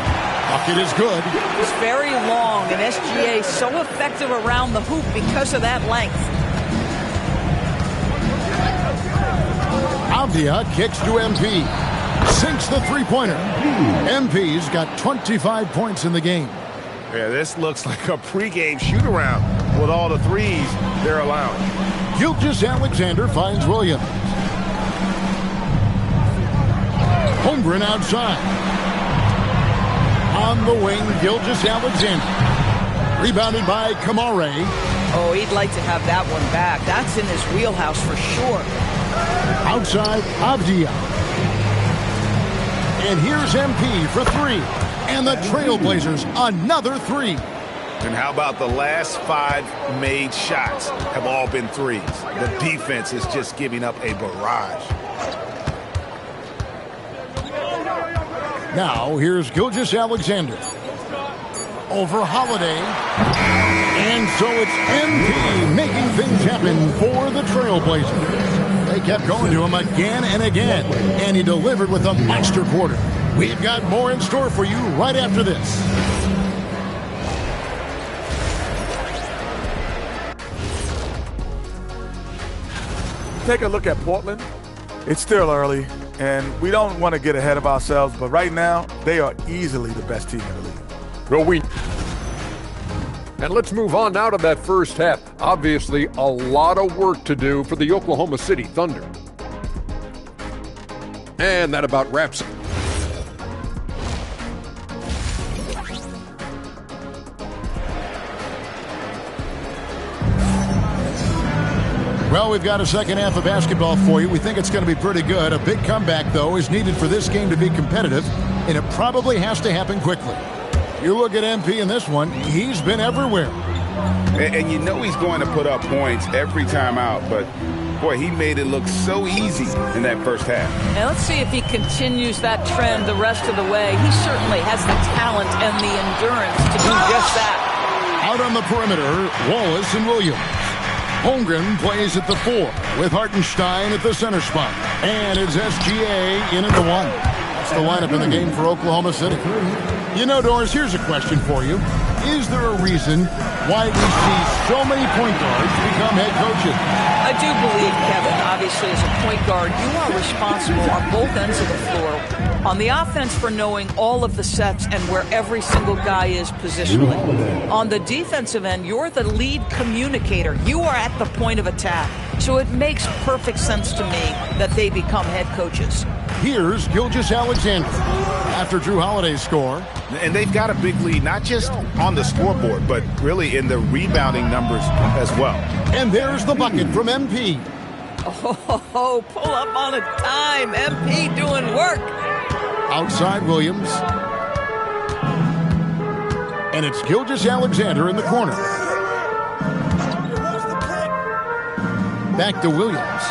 Bucket is good. It's very long, and SGA so effective around the hoop because of that length. Avdia kicks to MP. Sinks the three-pointer. MP's got 25 points in the game. Yeah, this looks like a pregame shoot-around with all the threes they're allowing. Gilgeous-Alexander finds Williams. Holmgren outside. On the wing, Gilgeous-Alexander. Rebounded by Kamare. Oh, he'd like to have that one back. That's in his wheelhouse for sure. Outside, Avdia. And here's MP for 3. And the Trailblazers, another 3. And how about the last 5 made shots have all been threes? The defense is just giving up a barrage. Now, here's Gilgeous Alexander. Over Holiday. And so it's MP making things happen for the Trailblazers. They kept going to him again and again, and he delivered with a monster quarter. We've got more in store for you right after this. Take a look at Portland. It's still early, and we don't want to get ahead of ourselves, but right now, they are easily the best team in the league. And let's move on now to that first half. Obviously, a lot of work to do for the Oklahoma City Thunder. And that about wraps it. Well, we've got a second half of basketball for you. We think it's going to be pretty good. A big comeback, though, is needed for this game to be competitive, and it probably has to happen quickly. You look at MP in this one, he's been everywhere. And you know he's going to put up points every time out, but boy, he made it look so easy in that first half. And let's see if he continues that trend the rest of the way. He certainly has the talent and the endurance to do just that. Out on the perimeter, Wallace and Williams. Holmgren plays at the 4 with Hartenstein at the center spot. And it's SGA in at the 1. That's the lineup in the game for Oklahoma City. You know, Doris, here's a question for you. Is there a reason why we see so many point guards become head coaches? I do believe, Kevin, obviously as a point guard, you are responsible on both ends of the floor. On the offense for knowing all of the sets and where every single guy is positionally. On the defensive end, you're the lead communicator. You are at the point of attack. So it makes perfect sense to me that they become head coaches. Here's Gilgeous Alexander after Drew Holiday's score. And they've got a big lead, not just on the scoreboard, but really in the rebounding numbers as well. And there's the bucket from MP. Oh, pull up on a dime. MP doing work. Outside Williams. And it's Gilgeous Alexander in the corner. Back to Williams.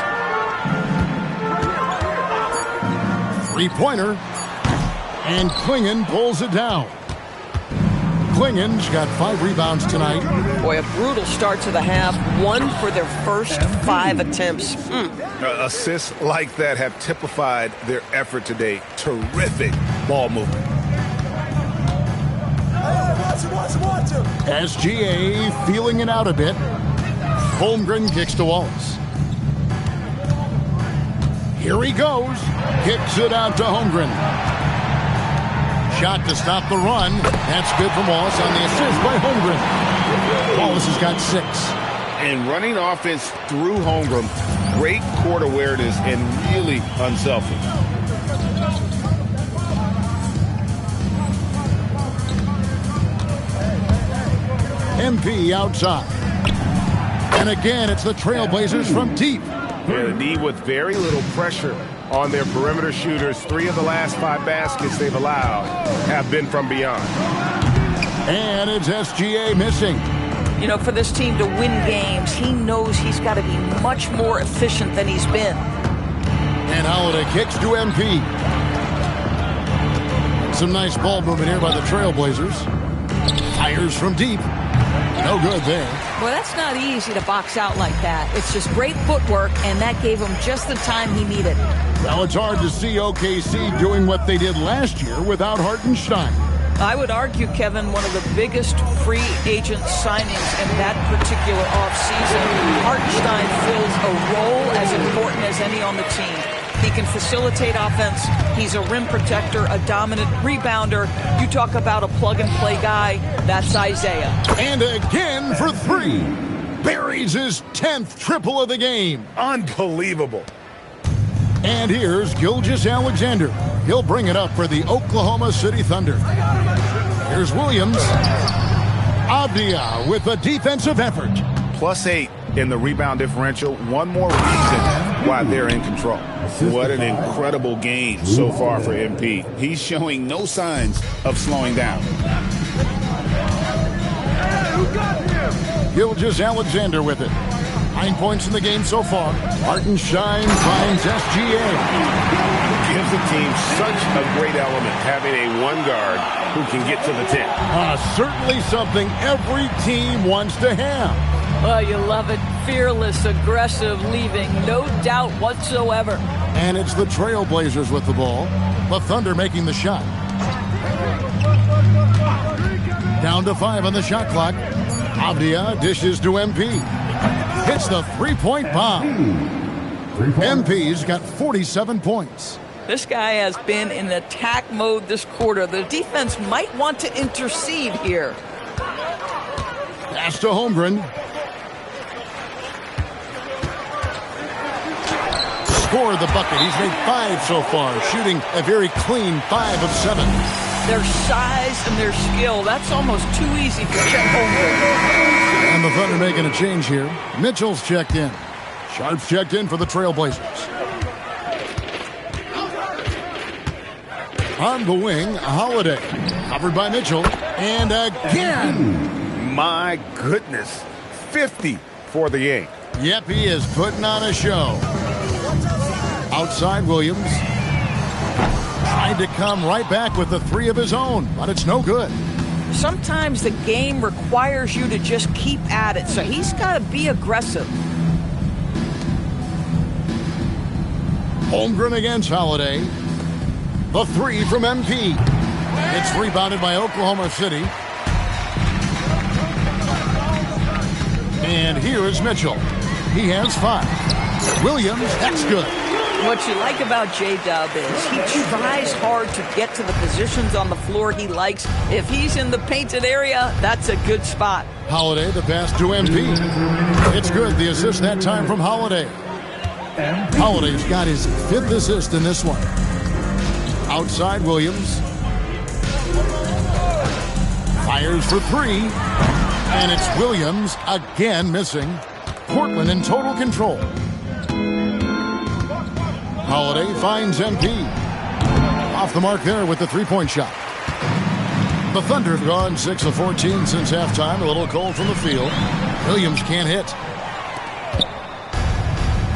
Three-pointer. And Klingon pulls it down. Klingon's got 5 rebounds tonight. Boy, a brutal start to the half. 1 for their first 5 attempts. Assists like that have typified their effort today. Terrific ball movement. SGA feeling it out a bit. Holmgren kicks to Wallace. Here he goes. Kicks it out to Holmgren. Shot to stop the run. That's good from Wallace on the assist by Holmgren. Wallace has got 6. And running offense through Holmgren. Great court awareness and really unselfish. MP outside. And again, it's the Trailblazers from deep. The D with very little pressure on their perimeter shooters. 3 of the last 5 baskets they've allowed have been from beyond. And it's SGA missing. You know, for this team to win games, he knows he's got to be much more efficient than he's been. And Holiday kicks to MP. Some nice ball movement here by the Trailblazers. Fires from deep. No good there. Well, that's not easy to box out like that. It's just great footwork, and that gave him just the time he needed. Well, it's hard to see OKC doing what they did last year without Hartenstein. I would argue, Kevin, one of the biggest free agent signings in that particular offseason. Hartenstein fills a role as important as any on the team. He can facilitate offense. He's a rim protector, a dominant rebounder. You talk about a plug-and-play guy, that's Isaiah. And again for 3. Buries his 10th triple of the game. Unbelievable. And here's Gilgeous Alexander. He'll bring it up for the Oklahoma City Thunder. Here's Williams. Abdia with a defensive effort. +8 in the rebound differential. One more reason why they're in control. What an incredible game so far for MP. He's showing no signs of slowing down. Gilgeous Alexander with it. 9 points in the game so far. Hartenstein finds SGA. gives the team such a great element, having a one guard who can get to the 10. Certainly something every team wants to have. Well, you love it. Fearless, aggressive, leaving no doubt whatsoever. And it's the Trailblazers with the ball. The Thunder making the shot. Down to 5 on the shot clock. Avdia dishes to MP. Hits the three-point bomb. MP's got 47 points. This guy has been in attack mode this quarter. The defense might want to intercede here. Pass to Holmgren. Scored the bucket. He's made 5 so far, shooting a very clean 5 of 7. Their size and their skill, that's almost too easy for Chet Holmgren. And the Thunder making a change here. Mitchell's checked in. Sharp's checked in for the Trailblazers. On the wing, Holiday. Covered by Mitchell. And again. My goodness. 50 for the game. Yep, he is putting on a show. Outside Williams. Tried to come right back with the 3 of his own, but it's no good. Sometimes the game requires you to just keep at it, so he's got to be aggressive. Holmgren against Holiday. The 3 from MP. It's rebounded by Oklahoma City. And here is Mitchell. He has 5. Williams, that's good. What you like about J-Dub is he tries hard to get to the positions on the floor he likes. If he's in the painted area, that's a good spot. Holiday, the pass to MP. It's good. The assist that time from Holiday. Holiday's got his 5th assist in this one. Outside Williams. Fires for 3. And it's Williams again missing. Portland in total control. Holiday finds MP. Off the mark there with the 3-point shot. The Thunder have gone 6 of 14 since halftime. A little cold from the field. Williams can't hit.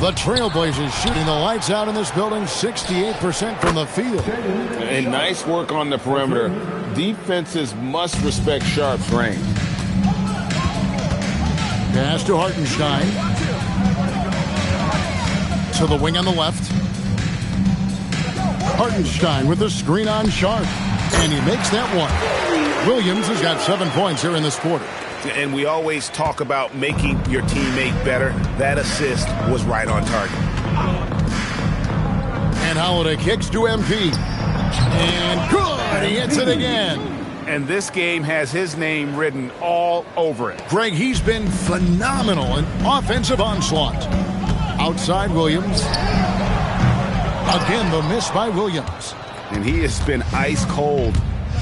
The Trailblazers shooting the lights out in this building, 68% from the field. And nice work on the perimeter. Defenses must respect Sharp's range. Pass to Hartenstein. To the wing on the left. Hartenstein with the screen on Sharp. And he makes that one. Williams has got 7 points here in this quarter. And we always talk about making your teammate better. That assist was right on target. And Holiday kicks to MP. And good! He hits it again. And this game has his name written all over it. Greg, he's been phenomenal in offensive onslaught. Outside Williams. Again, the miss by Williams. And he has been ice cold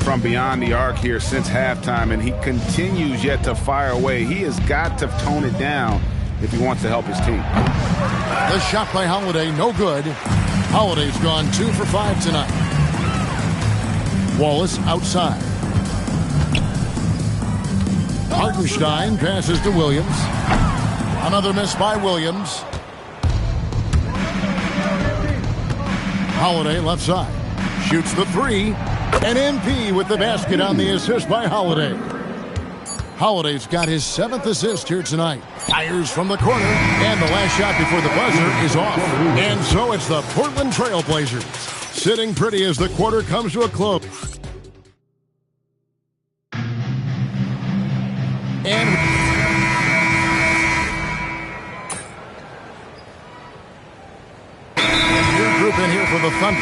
from beyond the arc here since halftime, and he continues yet to fire away. He has got to tone it down if he wants to help his team. The shot by Holiday, no good. Holiday's gone 2 for 5 tonight. Wallace outside. Hartenstein passes to Williams. Another miss by Williams. Holiday left side. Shoots the 3. And MP with the basket on the assist by Holiday. Holiday's got his 7th assist here tonight. Fires from the corner. And the last shot before the buzzer is off. And so it's the Portland Trailblazers sitting pretty as the quarter comes to a close. And new group in here for the Thunder.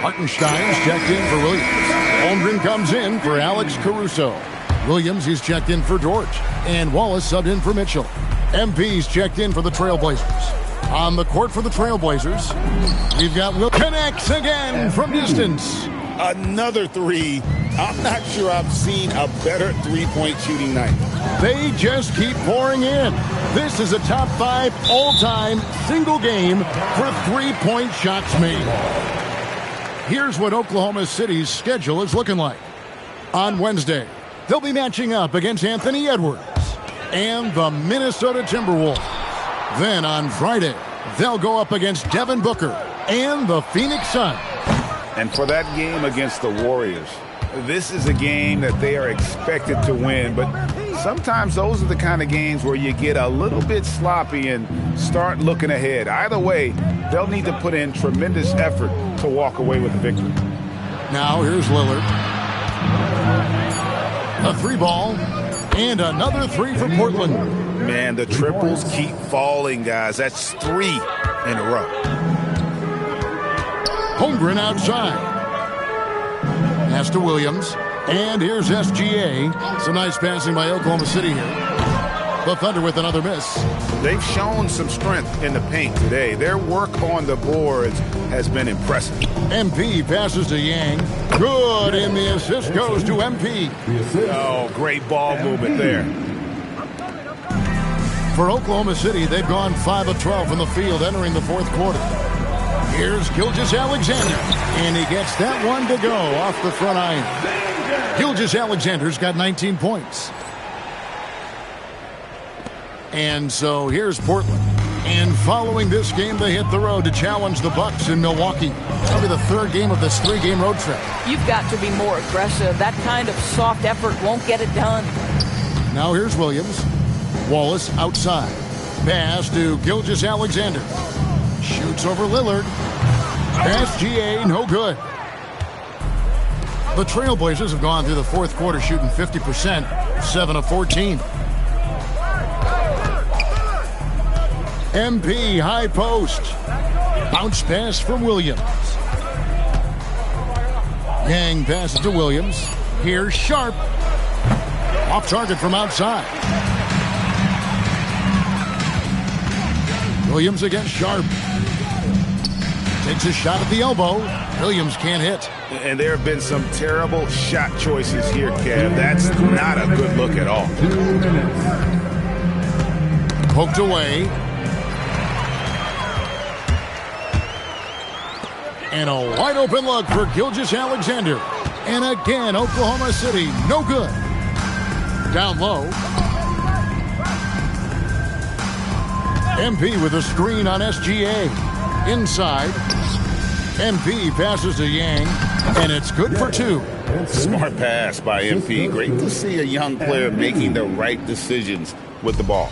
Hartenstein's checked in for Williams. Holmgren comes in for Alex Caruso. Williams is checked in for George. And Wallace subbed in for Mitchell. MP's checked in for the Trailblazers. On the court for the Trailblazers, we've got Will connects again from distance. Another 3. I'm not sure I've seen a better 3-point shooting night. They just keep pouring in. This is a top 5 all-time single game for 3-point shots made. Here's what Oklahoma City's schedule is looking like. On Wednesday, they'll be matching up against Anthony Edwards and the Minnesota Timberwolves. Then on Friday, they'll go up against Devin Booker and the Phoenix Suns. And for that game against the Warriors, this is a game that they are expected to win, but sometimes those are the kind of games where you get a little bit sloppy and start looking ahead. Either way, they'll need to put in tremendous effort to walk away with the victory. Now here's Lillard. A 3-ball and another 3 for Portland. Man, the triples keep falling, guys. That's 3 in a row. Holmgren outside. Pass to Williams. And here's SGA. Some nice passing by Oklahoma City here. The Thunder with another miss. They've shown some strength in the paint today. Their work on the boards has been impressive. MP passes to Yang. Good, and the assist goes to MP. Oh, great ball movement there. For Oklahoma City, they've gone 5 of 12 from the field entering the fourth quarter. Here's Gilgeous-Alexander, and he gets that one to go off the front iron. Gilgeous-Alexander's got 19 points. And so here's Portland. And following this game, they hit the road to challenge the Bucks in Milwaukee. That'll be the third game of this 3-game road trip. You've got to be more aggressive. That kind of soft effort won't get it done. Now here's Williams. Wallace outside. Pass to Gilgeous-Alexander. Shoots over Lillard. SGA, no good. The Trailblazers have gone through the fourth quarter shooting 50%, 7 of 14. MP high post. Bounce pass from Williams. Yang passes to Williams. Here's Sharp. Off target from outside. Williams against Sharp. Takes a shot at the elbow. Williams can't hit. And there have been some terrible shot choices here, Kev. That's not a good look at all. Poked away. And a wide open look for Gilgeous-Alexander. And again, Oklahoma City, no good. Down low. MP with a screen on SGA. Inside. MP passes to Yang, and it's good for 2. Smart pass by MP. Great to see a young player making the right decisions with the ball.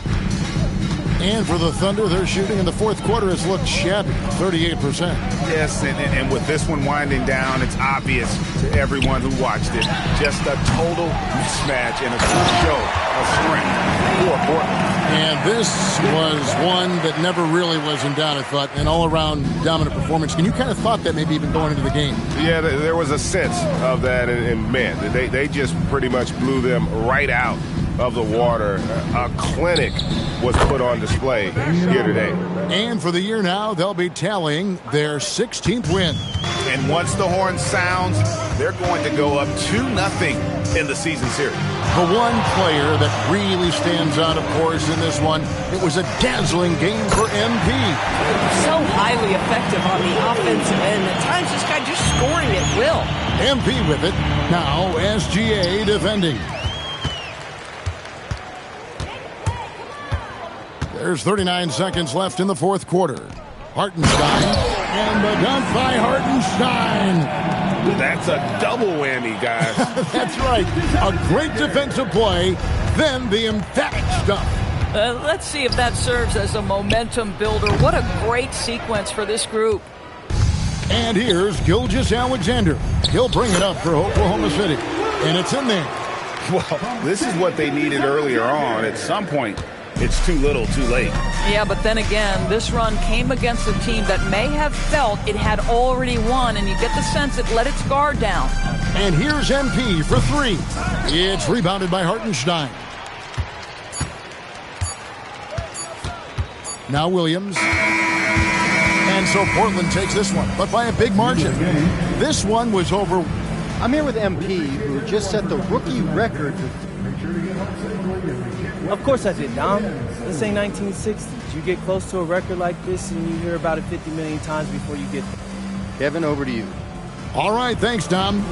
And for the Thunder, their shooting in the fourth quarter has looked shabby, 38%. Yes, and with this one winding down, it's obvious to everyone who watched it. Just a total mismatch and a true show of strength for Portland. And this was one that never really was in doubt, I thought, an all-around dominant performance. And you kind of thought that maybe even going into the game. Yeah, there was a sense of that, and man, they just pretty much blew them right out of the water. A clinic was put on display here today. And for the year now, they'll be tallying their 16th win. And once the horn sounds, they're going to go up 2-0 in the season series. The one player that really stands out, of course, in this one, it was a dazzling game for MP. So highly effective on the offensive end. At times, this guy just scoring at will. MP with it. Now, SGA defending. There's 39 seconds left in the fourth quarter. Hartenstein, and the dunk by Hartenstein. That's a double whammy, guys. That's right. A great defensive play, then the emphatic stuff. Let's see if that serves as a momentum builder. What a great sequence for this group. And here's Gilgeous-Alexander. He'll bring it up for Oklahoma City, and it's in there. Well, this is what they needed earlier on. At some point, it's too little, too late. Yeah, but then again, this run came against a team that may have felt it had already won, and you get the sense it let its guard down. And here's MP for 3. It's rebounded by Hartenstein. Now Williams. And so Portland takes this one, but by a big margin. This one was over. I'm here with MP, who just set the rookie record. Of course I did, Dom. This ain't 1960s. You get close to a record like this and you hear about it 50 million times before you get there. Kevin, over to you. All right, thanks, Dom.